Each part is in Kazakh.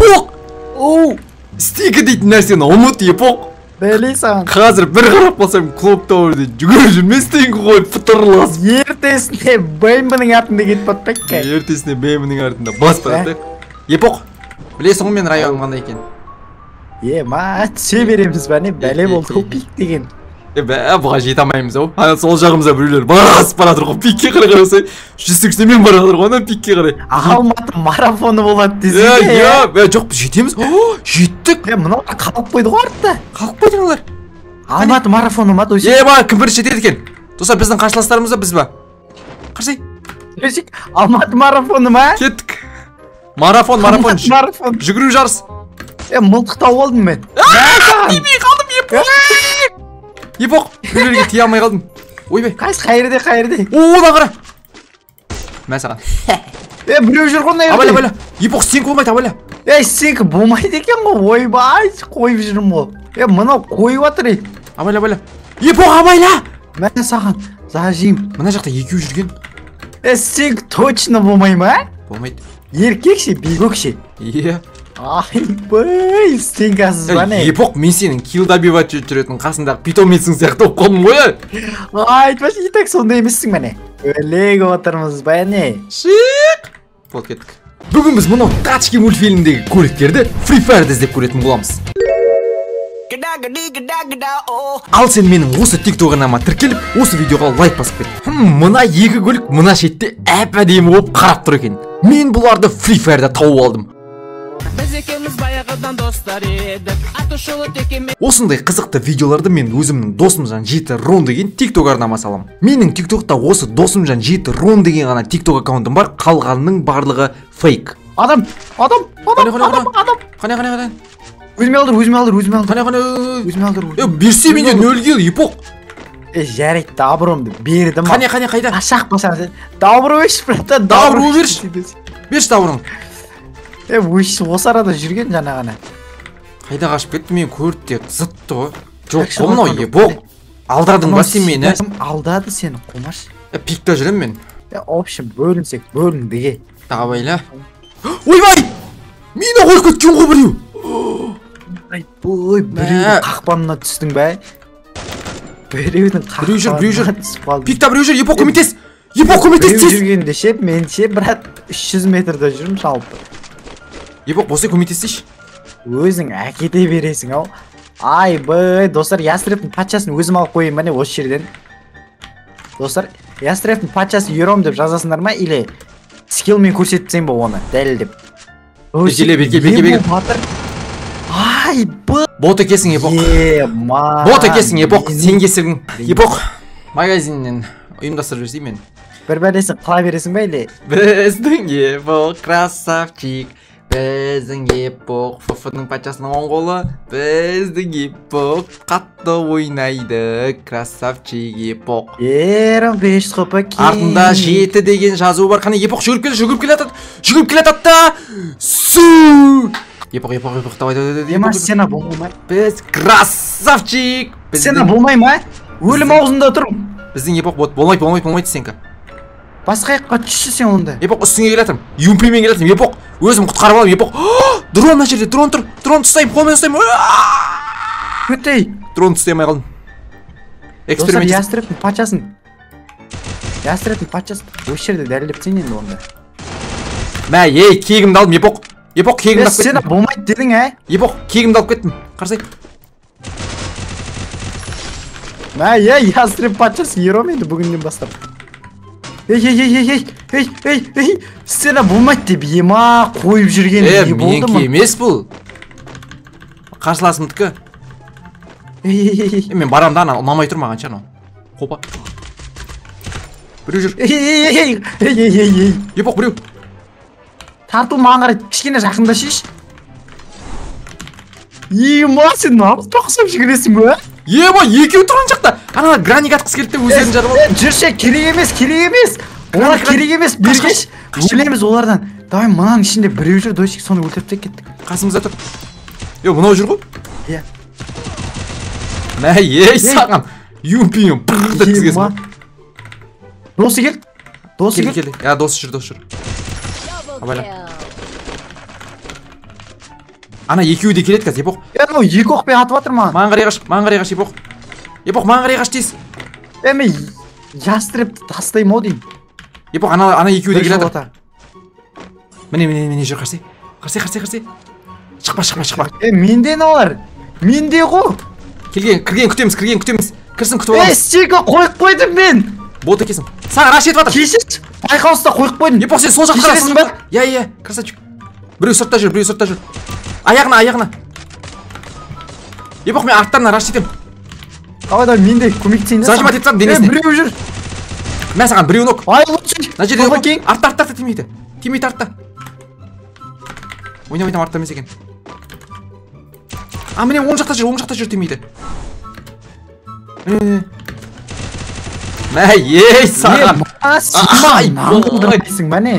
Епоқ! Оу! Стики дейтін нәрсені ұмыт, Епоқ! Бәлей саған. Қазір бір қарап қалсам, клуб тауырды жүгіріп жүрмес стенгі қойып фытырлас. Ертесіне бәймінің артында кетіп батпақ. Ертесіне бәймінің артында бас барады. Епоқ! Білесің ғой мен районым қандай екен? Ма, түсе береміз бәне, бәле болды ғой пик деген. Бұға жете алмаймыз ау. Сол жағымызда біреулер бас баратыр ғой, пикке қарай қарасай. 180 мен баратыр ғой, ана пикке қарай. Алматы марафоны болады десең. Жоқ, жетеміз. Жеттік. Мынау қалып қойды ғой артта. Қалып қойды олар. Алматы марафоны ма досы? Кім бірінші жетеді екен? Достар, біздің қарсыластарымыз ба біз ба? Қарсай. Алматы марафоны ма? Кеттік. Марафон. Жүгіру жарыс. Мылтық тауып алдым мен. Тимей қалдым, Епоқ. Біреулерге тие алмай қалдым. Ойбай. Қайырде. Ода қара. Мә саған. Біреу жүр ғой нәрде. Абайла. Епоқ, сен болмайды, абайла. Сенікі болмайды екен ғой. Ойбай, қойып жүрмін ғой. Мынау қойып атыр. Абайла. Епоқ, абайла. Мә саған. Зажим. Мына жақта екеу жүрген. Сенікі точно болмай ма? Болмайды. Еркекше, бейгөкше. Айбай, стенкасыз ба не? Епоқ, мен сенің килл добивать жүретін қасындағы питомецің сияқты болып қалдым ғой. Айтпашы, и так сонда емессің мәне. Өлег отырмыз ба не? Шиқ! Бол кеттік. Бүгін біз мұнау Тачки мультфильмдегі көліктерді Free Fire'да іздеп көретін боламыз. Ал сен менің осы тиктогыма тіркеліп, осы видеоға лайк басып кет. Мына екі көлік мына шетте әп-әдемі болып қарап тұр екен. Мен бұларды Free Fire'да тауып алдым. Осындай қызықты видеоларды мен өзімнің Досымжан Жеті Рон деген тикток арнама салам. Менің тиктокта осы Досымжан Жеті Рон деген ғана тикток аккаунтым бар, қалғанының барлығы фейк. Адам. Қане. Өзіме алдыр. Қане. Берсе менде 0 килл, Епоқ. Жарайды, дабырымды бердім. Қане, қайда? Ашақ басаңыз. Дабыры өш, брата. Дабыры берші. Берші дабырың. Осы арада жүрген жана ғана. Қайда қашып кетті, мен көрді де зытты ғой. Жоқ, қолмынау, Епоқ. Алдадың ба сен мені? Алдады сені, қомаш. Пикта жүрем мен. Общем, бөліндіге. Тағабайла. Ойбай! Мені қойып кеткен ғой біреу. Біреудің қақпанына түстің бәй. Біреудің қақпанына түсіп қалды. Пикта біреу жүр, Епоқ көмектес. Біреу жүргенде шеп, мен шеп, брат, 300 метрді жүрім шалыпты. Епоқ, босы көмектесейші. Өзің әкете бересің ау. Айбай, достар, Ястребтің патшасын өзім алып қойын бәне осы жерден. Достар, Ястребтің патшасы ером деп жазасыңдар ма, или скиллмен көрсетсең ба оны, дәлелдеп. Бекел. Айбай. Боты кесің, Епоқ. Боты кесің, Епоқ, сен кесірдің. Епоқ, магазиннен ұйымдастырып жүрсей мен. Бір бәлесін қыла бересің бә, или? Біздің Епоқ, красавчик. Біздің Епоқ, Фуфының патшасының оң қолы. Біздің Епоқ, қатты ойнайды. Красавчик Епоқ. Ерім 5 қопы кен. Артында 7 деген жазуы бар. Қане, Епоқ жүгіріп келе атады. Су! Епоқ, давай. Ема, сена болмай ма? Біз красавчик. Сена болмай ма? Өлім аузында тұрым. Біздің Епоқ болмайды сенкі. Басқа яққа түші сен онда. Епоқ, үстіңе келатырым. Юмпимен келатырым. Епоқ, өзім құтқарып алам. Епоқ, дрон мына жерде, дрон тұр. Дрон тұстаймын, қолмен ұстаймын. Өтей. Дрон тұстаймай қалдым. Достар, Ястребтің патшасын осы жерде дәлелепсен енді онда. Мә, кегімді алдым, Епоқ. Епоқ, кегімді алып кеттім. Сені болмайды дедің, ә? Епоқ, кегімді алып кеттім. Қарсай. Мә, Ястреб патшасы ером енді бүгіннен бастап. Ей, сені болмайды деп ема қойып жүрген не болды ма? Менке емес бұл. Қарсыласымдікі. Мен барам да, ұнамай тұр маған шаны. Қопа. Біреу жүр. Епоқ, біреу. Тарту маған қарай кішкене жақында шеш. Ема, сен намыз тоқсап жүгіресің бе? Ема, екеу тұрған жақта. Ана граник атқысы келді де өздерін жарып алып. Жүрше, керек емес. Олар керек емес, бергеш. Өлеміз олардан. Давай, мынаның ішінде біреу жүр, дойшик, соны өлтіріп те кеттік. Қасымызда тұр. Мынау жүр ғой? Иә. Мә, саған. Юмпиым, пақты тізгесін. Досы кел. Келді. Досы жүр. Абайла. Ана екеуі де келеді қазір, епоқ. Мынау екі оқпен атып жатыр ма? Маған қарай қаш, епоқ. Епоқ, маған қарай қаш дейсіз. Мен ястрепті тастаймын ау деймін. Епоқ, ана екеуі де келеді. Міне жүр, қарсы. Шықпа. Менде налар. Менде ғой. Кірген күтеміз. Кірсін күтіп аламыз. Стенка қойып қойдым мен. Бот екесің. Саған раш етіп жатыр. Кешір. Байқаусызда қойып қойдым. Епоқ, сен сол жаққа қарасың ба? Иә, красавчик. Біреу сыртта жүр. Аяғына. Епоқ, мен арттарына раш етем. Давай, менде көмектесейін. Зажимать етсам денесіне. Біреу жүр. Мен саған біреу нок. Ай, лучше. Мына жерде артта тимейді. Артта. Ойнам артта емес екен. Міне оң жақта жүр тимейді. Ей, саған.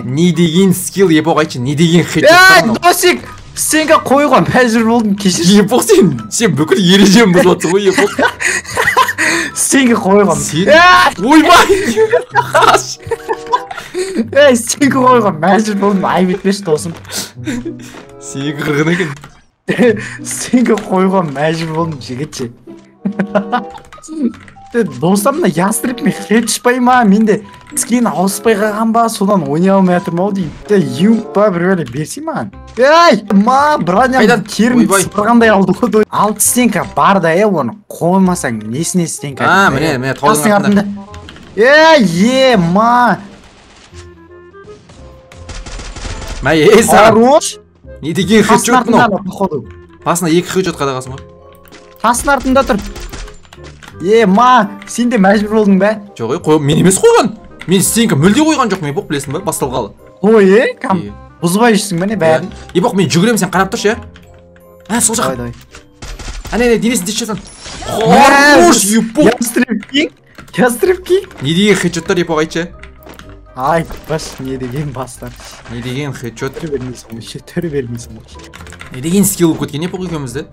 Не деген скилл, епоқ айтшы, не деген хедшот. Досик, сенге қойған мәжбүр болдым, кешір. Епоқ, сен бүкіл ережем бұзып жатсың ғой, епоқ. Сенге қойған. Ойбай. Сенге қойған мәжбүр болдым, айып етпеші досым. Сенге қырғын екен. Сенге қойған мәжбүр болдым, жігітше. Достарымда ястрепмен хедшпай ма, менде скин ауыспай қалған ба, содан ойнай алмай жатырмын ау деймін. Юмп па, бір бәле берсей маған. Броням керім сыпырғандай алды ғой. 6 стенка бар да, оны қоймасаң несіне стенка. Міне, таудың артында. Хорош. Не деген хедшот мынау? Басына 2 хедшот қадағасың ғой. Тасың артында тұр. Сен де мәжбүр болдың бә? Жоқ, мен емес қойған. Мен стенка мүлде қойған жоқ, мен епоқ білесің бә, басталғалы. Кам бұзбай жүрсің бәне бәрін. Епоқ, мен жүгірем, сен қарап тұршы, сол жаққа. Денесін тез жатан. Хорош, епоқ. Ястреп кинг. Не деген хедшоттар, епоқ айтшы. Ай, баш, не деген бастар. Не деген хедшот. Түрі бермейсің. Не деген скилл көткен епоқ екеумізді.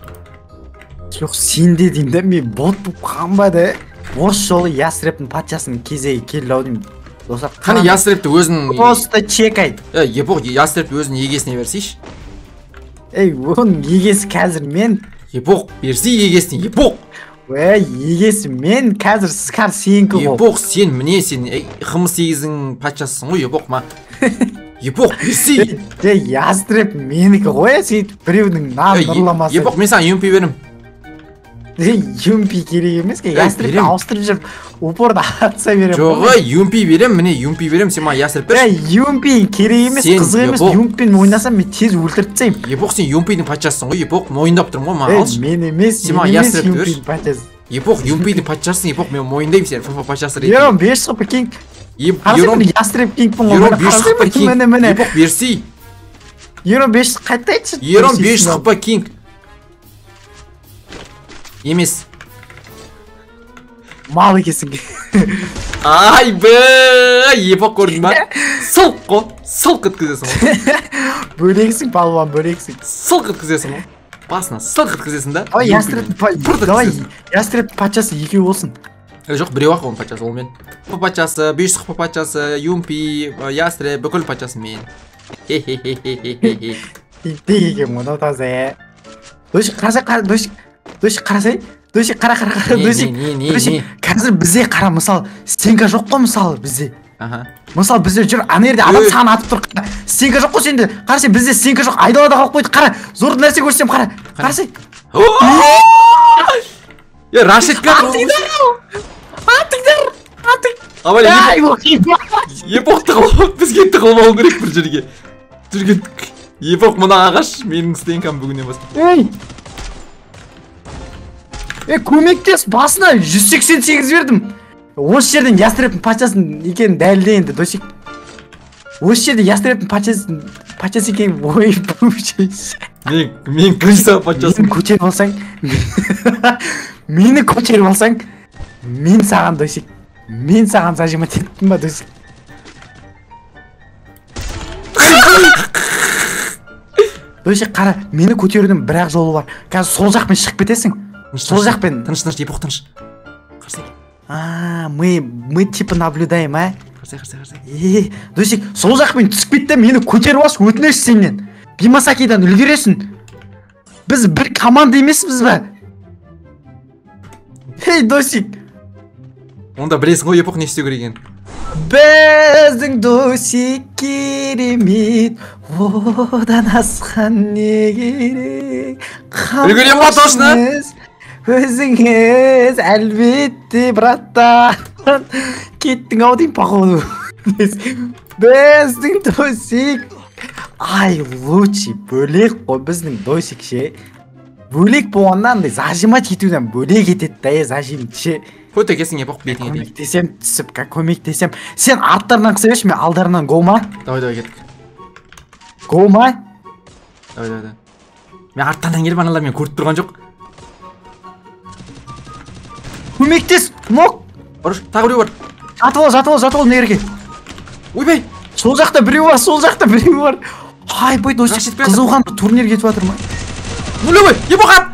Жоқ, сен де деймін де, мен бот бұп қанбады. Осы жолы ястрепін патшасының кезегі келді ау деймін. Қане ястрепті өзінің... Просто чекай. Епоқ, ястреп өзінің егесіне берсейші. Оның егесі қазір мен. Епоқ, берсей егесіне, епоқ. Егесі мен қазір сықар сенкі ғой. Епоқ, сен міне, сен қымыз егіздің патшасысың ғой, епоқ ма. Епоқ, берсей. Ястреп менікі ғой, сен біреудің нан нұрламасы. Епоқ, мен саған юмпи берім. Юмпи керек емес ке, ястрепті ауыстырып жүріп, упорда атса берем. Жоғы, юмпи берем, міне юмпи берем, сен ма ястреп берші. Юмпи керек емес, қызық емес, юмппен ойнасам мен тез өлтіртсейм. Епоқ, сен юмпидің патшасысың ғой, епоқ, мойындап тұрмын ғой, ма алшы. Мен емес, юмпидің патшасы. Епоқ, юмпидің патшасысың, епоқ, мен мойындайым сен, ФФ патшасы рейтін. Ером, 5 қыпы кинг. Ястреп кингпін ғой. Ером, 5 қыпы кинг. Епоқ, берсей. Ером, 5 қайта айтшы. Ером, 5 қыпы кинг. Емес. Мал екесің. Ай бі, епоқ көрдің ба? Сылқ қо, сылқ еткізесің ғой. Бөлексің, балуан, бөлексің. Сылқ еткізесің ғой. Басына сылқ еткізесің да. Ястреп патшасы екеу болсын. Жоқ, біреу ақ оның патшасы, ол мен. Патшасы, 5 қыпы патшасы, юмпи, ястреп, бүкіл патшасы мен. Хе-хе-хе-хе-хе-хе. Екен мұнау таза. Досик, қарасай. Досик, қара. Досик, қазір бізде қара, мысал, стенка жоқ қой, мысалы, бізде. Мысал, бізде жүр, ана ерде адам саған атып тұр. Стенка жоқ қой сенде. Қарасай, бізде стенка жоқ, айдалада қалып қойды. Қара, зорды нәрсе көрсем, қара. Қарасай. Рашид кәді. Атыңдар. Епоқ тығылып, бізге тығылып алу керек бір жерге. Жүрген, епоқ мұна ағаш, менің стенкам бүгінен басқа. Көмектес, басына 188 бердім. Осы жерден ястрепін патшасын екенін дәлдейінді, Досик. Осы жерде ястрепін патшасы екенін ой бұлшайсы. Мен крыса патшасын. Мені көтеріп алсаң, мен саған, Досик. Мен саған зажимать еттім ба, Досик. Досик, қара, мені көтерудің бір-ақ жолы бар. Қазір сол жақпен шығып кетесің. Сол жақпен. Тыныш, епоқ тыныш. Қарсай. Мы типа наблюдаем, а? Қарсай. Досик, сол жақпен түсіп кетті, мені көтеріп алшы, өтінеші сенен. Бимасакидан үлгересің. Biz bir komanda emasmiz mi? Hey Dosik. Онда білесің ғой епоқ не істеу керек екенін. Біздің Досик керемет, одан асқан не керек? Үлгерем ба точно? Өзіңіз әлбетте браттан. Кеттің ау деймін походу. Біздің Досик. Ай, лучше бөлек қой біздің Досик ше. Бөлек болғаннан да зажимать етуден бөлек етеді да зажим ше. Фото кесің епоқ бетіңе дейін. Көмектесем түсіп, көмектесем. Сен арттарынан қыса берші, мен алдарынан голма. Давай кеттік. Голма. Давай. Мен арттарынан келіп аналар мен көріп тұрған жоқ. Көмектес, мок. Ұрыш, тағы біреу бар. Жатып ал нерге. Ойбай. Сол жақта біреу бар. Ай, бой, Досик қызуған турнир кетіп жатыр ма? Нулевой, епоқ ат.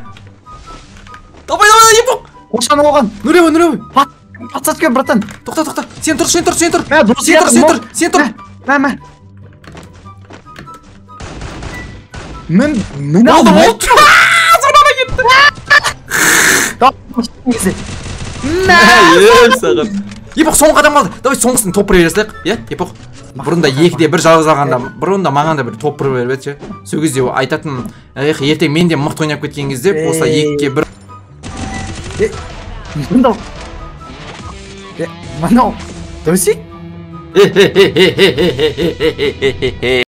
Давай, епоқ. Қошан оған. Нулевой. Подсадка, братан. Тоқта. Сен тұр. Сен тұр. Мә. Мін Болды. Сонана кетті. Епоқ соңғы адам қалды. Давай соңғысын топ бір бересілік. Епоқ. Бұрында екіде бір жалғыз алғанда, бұрында маған да бір топ бір беріп еді. Сол кезде айтатын, ертең мен де мықты ойнап кеткен кезде, осылай екіге бір. Мынау Досик?